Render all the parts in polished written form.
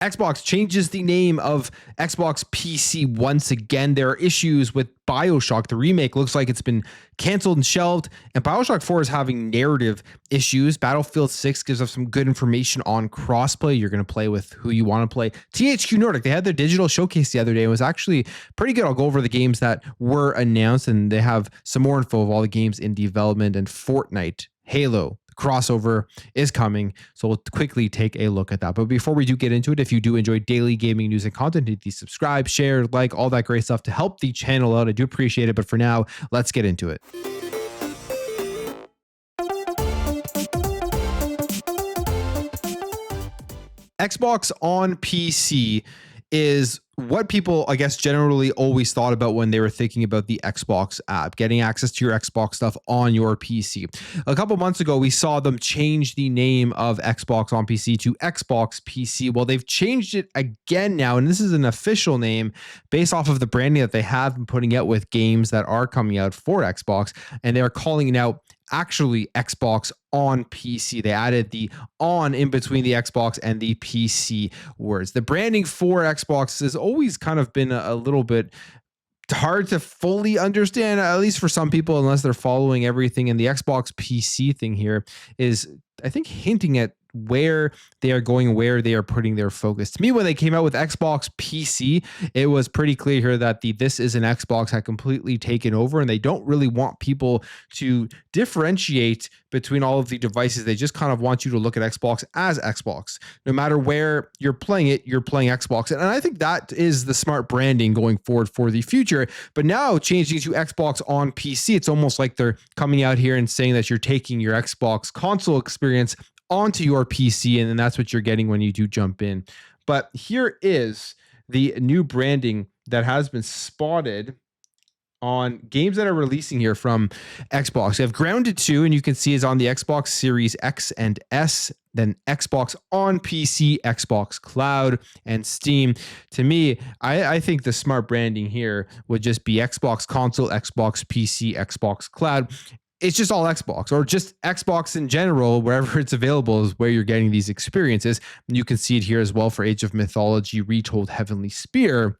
Xbox changes the name of Xbox PC once again. There are issues with Bioshock. The remake looks like it's been canceled and shelved, and Bioshock 4 is having narrative issues. Battlefield 6 gives us some good information on crossplay. You're going to play with who you want to play. THQ Nordic, they had their digital showcase the other day. It was actually pretty good. I'll go over the games that were announced, and they have some more info of all the games in development, and Fortnite, Halo, crossover is coming, so we'll quickly take a look at that. But before we do get into it, if you do enjoy daily gaming news and content, please subscribe, share, like, all that great stuff to help the channel out. I do appreciate it. But for now, let's get into it. Xbox on PC is what people, I guess, generally always thought about when they were thinking about the Xbox app, getting access to your Xbox stuff on your PC. A couple months ago, we saw them change the name of Xbox on PC to Xbox PC. Well, they've changed it again now, and this is an official name based off of the branding that they have been putting out with games that are coming out for Xbox, and they are calling it out actually Xbox on PC. They added the on in between the Xbox and the PC words. The branding for Xbox has always kind of been a little bit hard to fully understand, at least for some people, unless they're following everything. And the Xbox PC thing here is, I think, hinting at where they are going, where they are putting their focus. To me, when they came out with Xbox PC, it was pretty clear here that the This Is an Xbox had completely taken over, and they don't really want people to differentiate between all of the devices. They just kind of want you to look at Xbox as Xbox. No matter where you're playing it, you're playing Xbox. And I think that is the smart branding going forward for the future. But now changing to Xbox on PC, it's almost like they're coming out here and saying that you're taking your Xbox console experience onto your PC, and then that's what you're getting when you do jump in. But here is the new branding that has been spotted on games that are releasing here from Xbox. You have Grounded 2, and you can see is on the Xbox Series X and S, then Xbox on PC, Xbox Cloud, and Steam. To me, I think the smart branding here would just be Xbox Console, Xbox PC, Xbox Cloud. It's just all Xbox, or just Xbox in general, wherever it's available is where you're getting these experiences. And you can see it here as well for Age of Mythology Retold Heavenly Spear.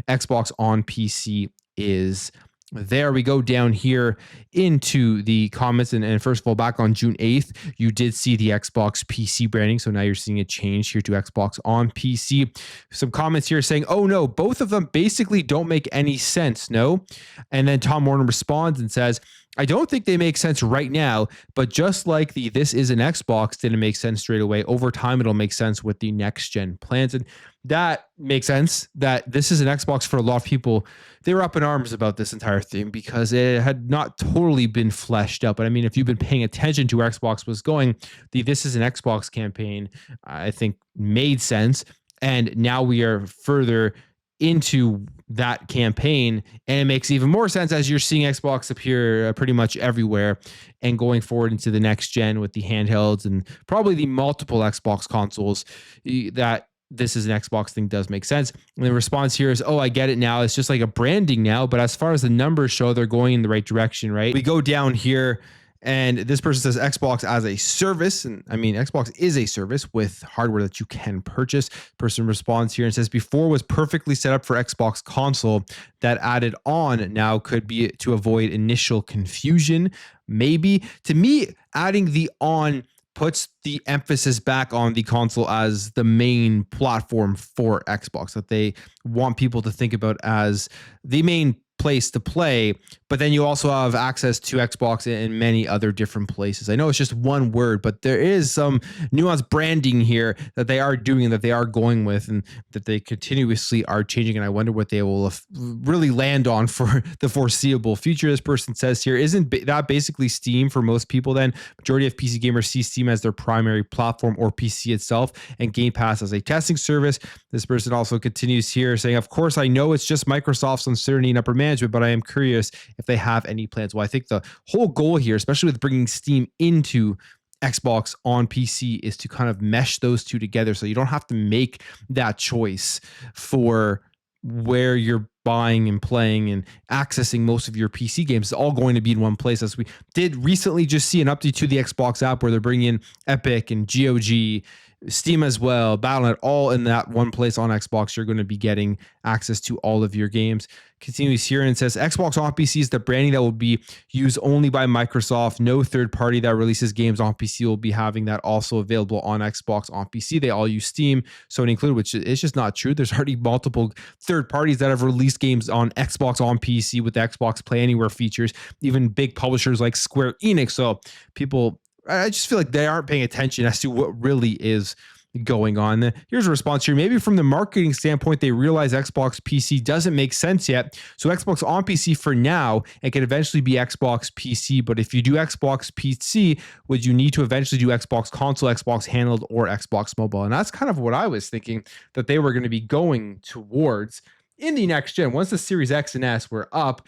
Xbox on PC is there. We go down here into the comments, and first of all, back on June 8th, you did see the Xbox PC branding, so now you're seeing it change here to Xbox on PC. Some comments here saying, oh no, both of them basically don't make any sense, no? And then Tom Warner responds and says, I don't think they make sense right now, but just like the This Is an Xbox didn't make sense straight away, over time it'll make sense with the next gen plans. And that makes sense, that This Is an Xbox for a lot of people, they were up in arms about this entire thing because it had not totally been fleshed out. But I mean, if you've been paying attention to where Xbox was going, the This Is an Xbox campaign, I think, made sense. And now we are further into that campaign, and it makes even more sense as you're seeing Xbox appear pretty much everywhere, and going forward into the next gen with the handhelds and probably the multiple Xbox consoles, that This Is an Xbox thing does make sense. And the response here is, oh, I get it now. It's just like a branding now, but as far as the numbers show, they're going in the right direction, right? We go down here, and this person says Xbox as a service. And I mean, Xbox is a service with hardware that you can purchase. Person responds here and says, before was perfectly set up for Xbox console. That added on now could be to avoid initial confusion. Maybe. To me, adding the on puts the emphasis back on the console as the main platform for Xbox, that they want people to think about as the main place to play, but then you also have access to Xbox in many other different places. I know it's just one word, but there is some nuanced branding here that they are doing and that they are going with, and that they continuously are changing. And I wonder what they will really land on for the foreseeable future. This person says here, isn't that basically Steam for most people then? Majority of PC gamers see Steam as their primary platform, or PC itself, and Game Pass as a testing service. This person also continues here saying, of course, I know it's just Microsoft's uncertainty and upper management, but I am curious if they have any plans. Well, I think the whole goal here, especially with bringing Steam into Xbox on PC, is to kind of mesh those two together, so you don't have to make that choice for where you're buying and playing and accessing most of your PC games. It's all going to be in one place, as we did recently just see an update to the Xbox app where they're bringing in Epic and GOG Steam as well, Battle.net, all in that one place on Xbox. You're going to be getting access to all of your games. Continues here and says Xbox on PC is the branding that will be used only by Microsoft. No third party that releases games on PC will be having that also available on Xbox on PC. They all use Steam, Sony included, which is just not true. There's already multiple third parties that have released games on Xbox on PC with the Xbox Play Anywhere features, even big publishers like Square Enix. So people, I just feel like they aren't paying attention as to what really is going on. Here's a response here. Maybe from the marketing standpoint, they realize Xbox PC doesn't make sense yet. So Xbox on PC for now, it can eventually be Xbox PC. But if you do Xbox PC, would you need to eventually do Xbox console, Xbox handheld, or Xbox mobile? And that's kind of what I was thinking that they were going to be going towards in the next gen. Once the Series X and S were up,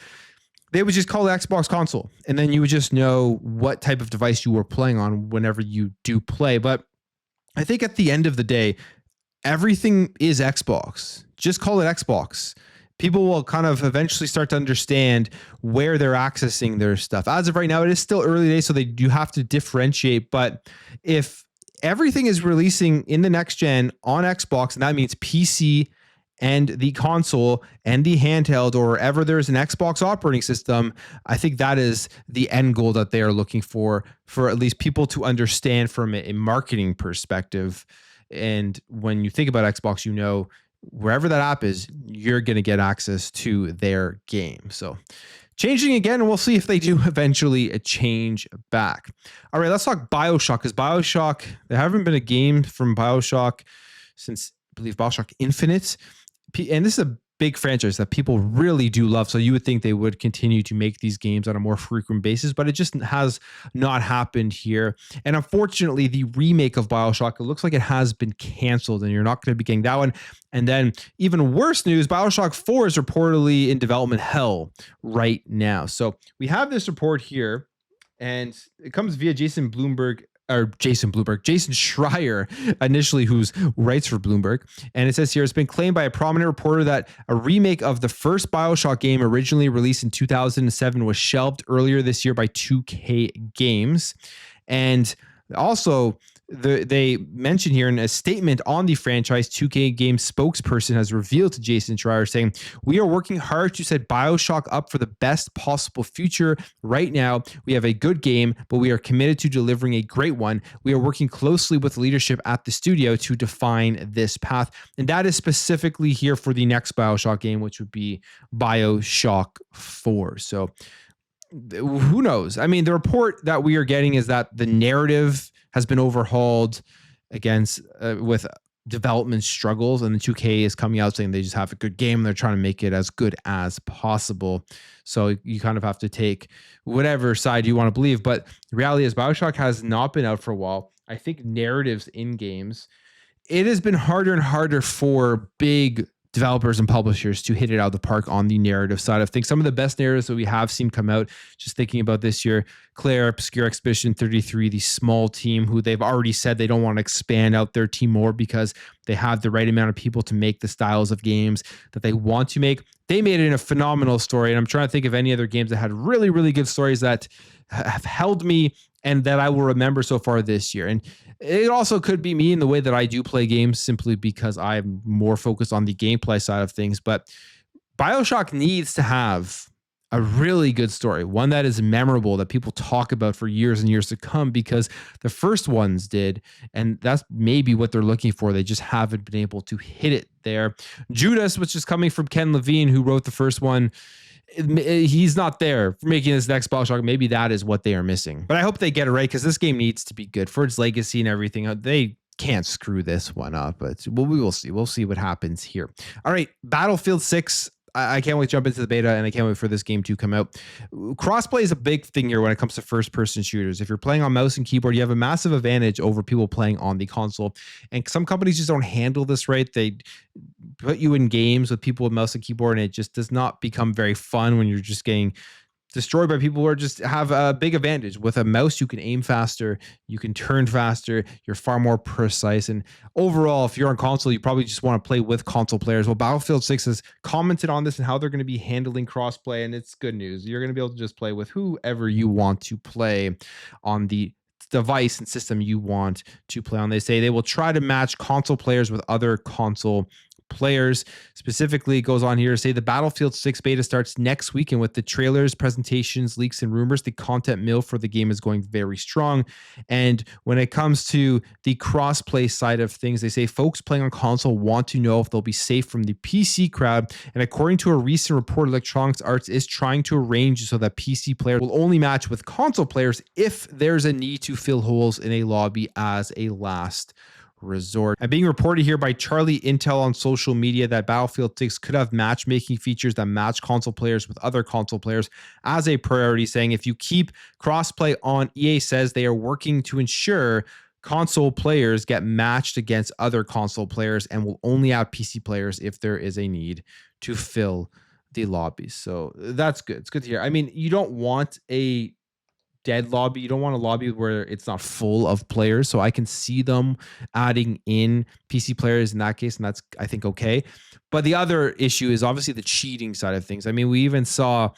they would just call it Xbox console, and then you would just know what type of device you were playing on whenever you do play. But I think at the end of the day, everything is Xbox. Just call it Xbox. People will kind of eventually start to understand where they're accessing their stuff. As of right now, it is still early days, so they do have to differentiate. But if everything is releasing in the next gen on Xbox, and that means PC and the console and the handheld, or wherever there's an Xbox operating system, I think that is the end goal that they are looking for at least people to understand from a marketing perspective. And when you think about Xbox, you know, wherever that app is, you're going to get access to their game. So changing again, and we'll see if they do eventually change back. All right, let's talk Bioshock, because Bioshock, there haven't been a game from Bioshock since, I believe, Bioshock Infinite. And this is a big franchise that people really do love. So you would think they would continue to make these games on a more frequent basis, but it just has not happened here. And unfortunately, the remake of Bioshock, it looks like it has been canceled, and you're not going to be getting that one. And then even worse news, Bioshock 4 is reportedly in development hell right now. So we have this report here, and it comes via Jason Schreier, initially, who's writes for Bloomberg. And it says here, it's been claimed by a prominent reporter that a remake of the first Bioshock game, originally released in 2007, was shelved earlier this year by 2K Games. And also, they mention here in a statement on the franchise, 2K Games spokesperson has revealed to Jason Schreier, saying, "We are working hard to set Bioshock up for the best possible future. Right now, we have a good game, but we are committed to delivering a great one. We are working closely with leadership at the studio to define this path." And that is specifically here for the next Bioshock game, which would be Bioshock 4. So who knows? I mean, the report that we are getting is that the narrative has been overhauled against with development struggles, and the 2K is coming out saying they just have a good game and they're trying to make it as good as possible. So you kind of have to take whatever side you want to believe. But the reality is Bioshock has not been out for a while. I think narratives in games, it has been harder and harder for big developers and publishers to hit it out of the park on the narrative side of things. Some of the best narratives that we have seen come out, just thinking about this year, Claire, Obscure Expedition 33, the small team who they've already said they don't want to expand out their team more because they have the right amount of people to make the styles of games that they want to make. They made it in a phenomenal story. And I'm trying to think of any other games that had really, really good stories that have held me and that I will remember so far this year. And it also could be me in the way that I do play games, simply because I'm more focused on the gameplay side of things. But Bioshock needs to have a really good story, one that is memorable, that people talk about for years and years to come, because the first ones did. And that's maybe what they're looking for. They just haven't been able to hit it there. Judas, which is coming from Ken Levine, who wrote the first one, he's not there for making this next Bioshock. Maybe that is what they are missing. But I hope they get it right, because this game needs to be good for its legacy and everything. They can't screw this one up, but we will see. We'll see what happens here. All right, Battlefield 6. I can't wait to jump into the beta, and I can't wait for this game to come out. Crossplay is a big thing here when it comes to first-person shooters. If you're playing on mouse and keyboard, you have a massive advantage over people playing on the console. And some companies just don't handle this right. They put you in games with people with mouse and keyboard, and it just does not become very fun when you're just getting destroyed by people who are just have a big advantage. With a mouse, you can aim faster, you can turn faster, you're far more precise. And overall, if you're on console, you probably just want to play with console players. Well, Battlefield 6 has commented on this and how they're going to be handling crossplay, and it's good news. You're going to be able to just play with whoever you want to play on the device and system you want to play on. They say they will try to match console players with other console players. Specifically, it goes on here to say the Battlefield 6 beta starts next week, and with the trailers, presentations, leaks, and rumors, the content mill for the game is going very strong. And when it comes to the crossplay side of things, they say folks playing on console want to know if they'll be safe from the PC crowd. And according to a recent report, Electronic Arts is trying to arrange so that PC players will only match with console players if there's a need to fill holes in a lobby as a last resort. And being reported here by Charlie Intel on social media that Battlefield 6 could have matchmaking features that match console players with other console players as a priority, saying if you keep crossplay on, EA says they are working to ensure console players get matched against other console players and will only have PC players if there is a need to fill the lobbies. So that's good. It's good to hear. I mean, you don't want a dead lobby. You don't want a lobby where it's not full of players. So I can see them adding in PC players in that case, and that's, I think, okay. But the other issue is obviously the cheating side of things. I mean, we even saw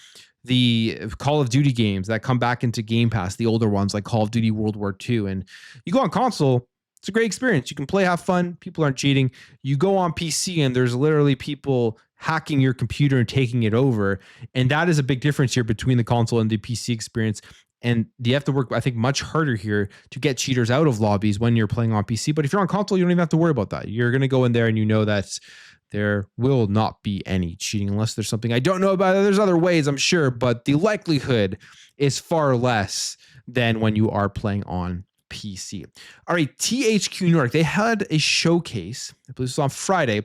the Call of Duty games that come back into Game Pass, the older ones like Call of Duty World War II. And you go on console, it's a great experience. You can play, have fun. People aren't cheating. You go on PC and there's literally people hacking your computer and taking it over. And that is a big difference here between the console and the PC experience. And you have to work, I think, much harder here to get cheaters out of lobbies when you're playing on PC. But if you're on console, you don't even have to worry about that. You're going to go in there and you know that there will not be any cheating unless there's something I don't know about. There's other ways, I'm sure, but the likelihood is far less than when you are playing on PC. All right, THQ Nordic, they had a showcase. I believe it was on Friday.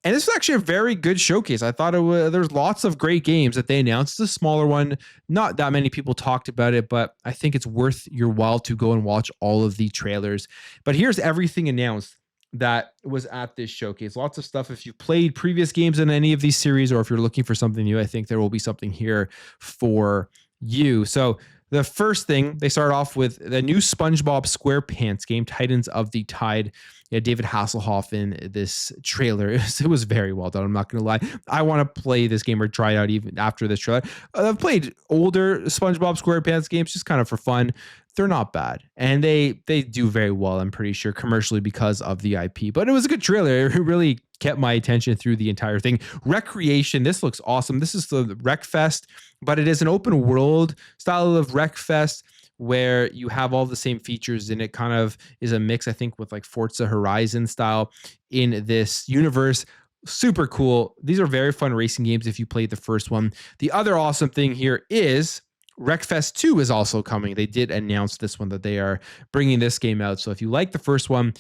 And this was actually a very good showcase. I thought there's lots of great games that they announced. The smaller one, not that many people talked about it, but I think it's worth your while to go and watch all of the trailers. But here's everything announced that was at this showcase. Lots of stuff. If you've played previous games in any of these series, or if you're looking for something new, I think there will be something here for you. So the first thing, they start off with the new SpongeBob SquarePants game, Titans of the Tide. Yeah, David Hasselhoff in this trailer. It was very well done. I'm not going to lie. I want to play this game or try it out even after this trailer. I've played older SpongeBob SquarePants games just kind of for fun. They're not bad. And they do very well, I'm pretty sure, commercially because of the IP. But it was a good trailer. It really kept my attention through the entire thing. Recreation. This looks awesome. This is the Wreckfest, but it is an open world style of Wreckfest where you have all the same features, and it kind of is a mix, I think, with like Forza Horizon style in this universe. Super cool. These are very fun racing games if you played the first one. The other awesome thing here is Wreckfest 2 is also coming. They did announce this one, that they are bringing this game out. So if you like the first one,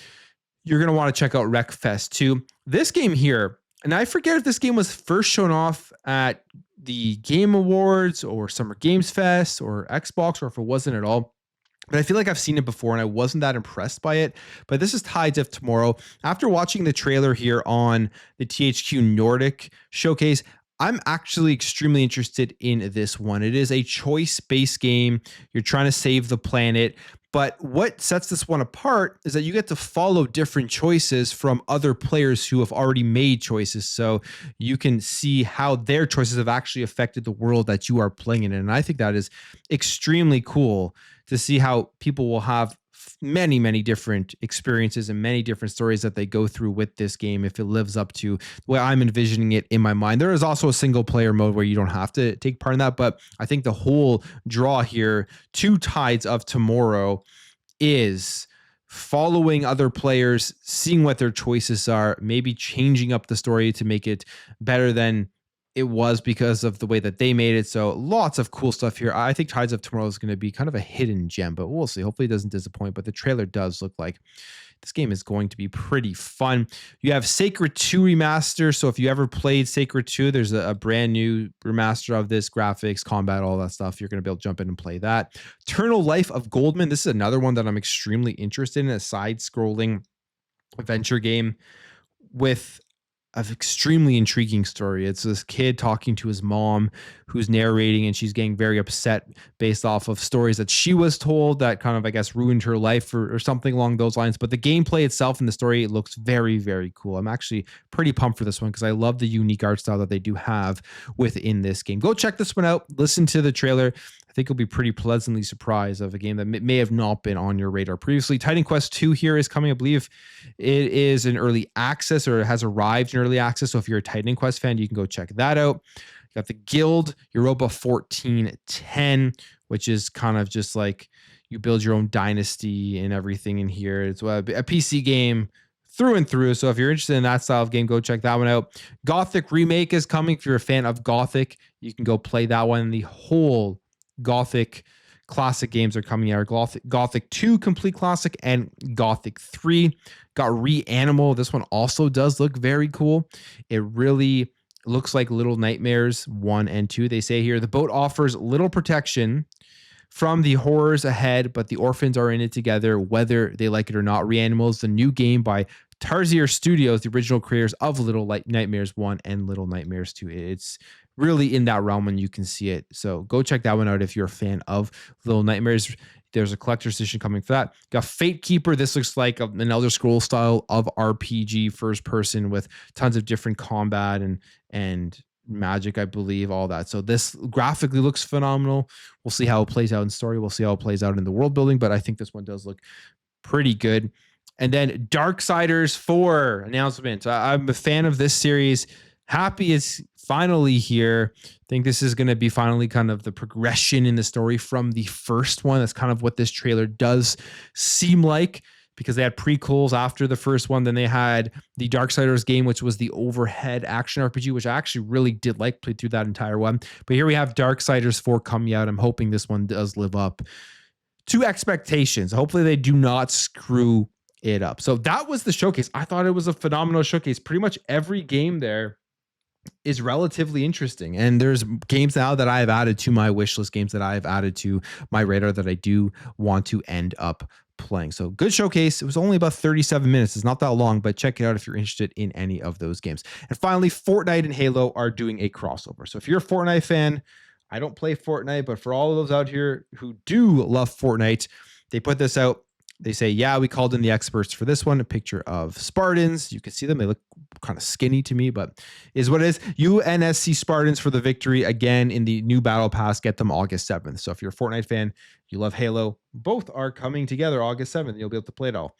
you're going to want to check out Wreckfest 2. This game here, and I forget if this game was first shown off at the Game Awards or Summer Games Fest or Xbox, or if it wasn't at all. But I feel like I've seen it before and I wasn't that impressed by it. But this is Tides of Tomorrow. After watching the trailer here on the THQ Nordic Showcase, I'm actually extremely interested in this one. It is a choice-based game. You're trying to save the planet. But what sets this one apart is that you get to follow different choices from other players who have already made choices. So you can see how their choices have actually affected the world that you are playing in. And I think that is extremely cool to see how people will have many, many different experiences and many different stories that they go through with this game if it lives up to the way I'm envisioning it in my mind. There is also a single player mode where you don't have to take part in that, but I think the whole draw here to Tides of Tomorrow is following other players, seeing what their choices are, maybe changing up the story to make it better than it was because of the way that they made it. So lots of cool stuff here. I think Tides of Tomorrow is going to be kind of a hidden gem, but we'll see. Hopefully it doesn't disappoint, but the trailer does look like this game is going to be pretty fun. You have Sacred 2 Remaster. So if you ever played Sacred 2, there's a brand new remaster of this, graphics, combat, all that stuff. You're going to be able to jump in and play that. Eternal Life of Goldman. This is another one that I'm extremely interested in, a side-scrolling adventure game with an extremely intriguing story. It's this kid talking to his mom who's narrating, and she's getting very upset based off of stories that she was told that kind of, I guess, ruined her life or something along those lines. But the gameplay itself and the story, it looks very, very cool. I'm actually pretty pumped for this one because I love the unique art style that they do have within this game. Go check this one out. Listen to the trailer. I think you'll be pretty pleasantly surprised of a game that may have not been on your radar previously. Titan Quest 2 here is coming. I believe it is in early access, or it has arrived in early access. So if you're a Titan Quest fan, you can go check that out. You got the Guild Europa 1410, which is kind of just like you build your own dynasty and everything in here. It's a PC game through and through. So if you're interested in that style of game, go check that one out. Gothic Remake is coming. If you're a fan of Gothic, you can go play that one. The whole Gothic classic games are coming out. Gothic 2 Complete Classic and Gothic 3. Got Reanimal. This one also does look very cool. It really looks like Little Nightmares 1 and 2. They say here, the boat offers little protection from the horrors ahead, but the orphans are in it together, whether they like it or not. Reanimal is the new game by Tarsier Studios, the original creators of Little Nightmares 1 and Little Nightmares 2. It's really in that realm when you can see it. So go check that one out if you're a fan of Little Nightmares. There's a collector's edition coming for that. Got Fate Keeper. This looks like an Elder Scrolls style of RPG, first person with tons of different combat and magic, I believe, all that. So this graphically looks phenomenal. We'll see how it plays out in story. We'll see how it plays out in the world building, but I think this one does look pretty good. And then Darksiders 4 announcement. I'm a fan of this series. Happy it's finally here. I think this is going to be finally kind of the progression in the story from the first one. That's kind of what this trailer does seem like, because they had prequels after the first one. Then they had the Darksiders game, which was the overhead action RPG, which I actually really did like, played through that entire one. But here we have Darksiders 4 coming out. I'm hoping this one does live up to expectations. Hopefully they do not screw it up. So that was the showcase. I thought it was a phenomenal showcase. Pretty much every game there is relatively interesting. And there's games now that I've added to my wish list, games that I've added to my radar that I do want to end up playing. So good showcase. It was only about 37 minutes. It's not that long, but check it out if you're interested in any of those games. And finally, Fortnite and Halo are doing a crossover. So if you're a Fortnite fan, I don't play Fortnite, but for all of those out here who do love Fortnite, they put this out. They say, yeah, we called in the experts for this one. A picture of Spartans. You can see them. They look kind of skinny to me, but is what it is. UNSC Spartans for the victory again in the new battle pass. Get them August 7th. So if you're a Fortnite fan, you love Halo, both are coming together August 7th. You'll be able to play it all.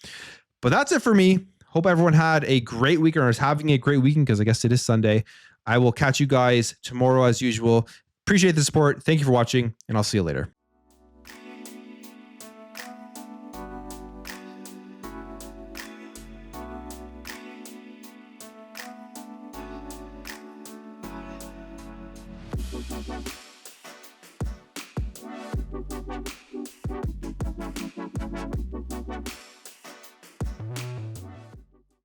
But that's it for me. Hope everyone had a great weekend, or is having a great weekend, because I guess it is Sunday. I will catch you guys tomorrow as usual. Appreciate the support. Thank you for watching, and I'll see you later. Bye.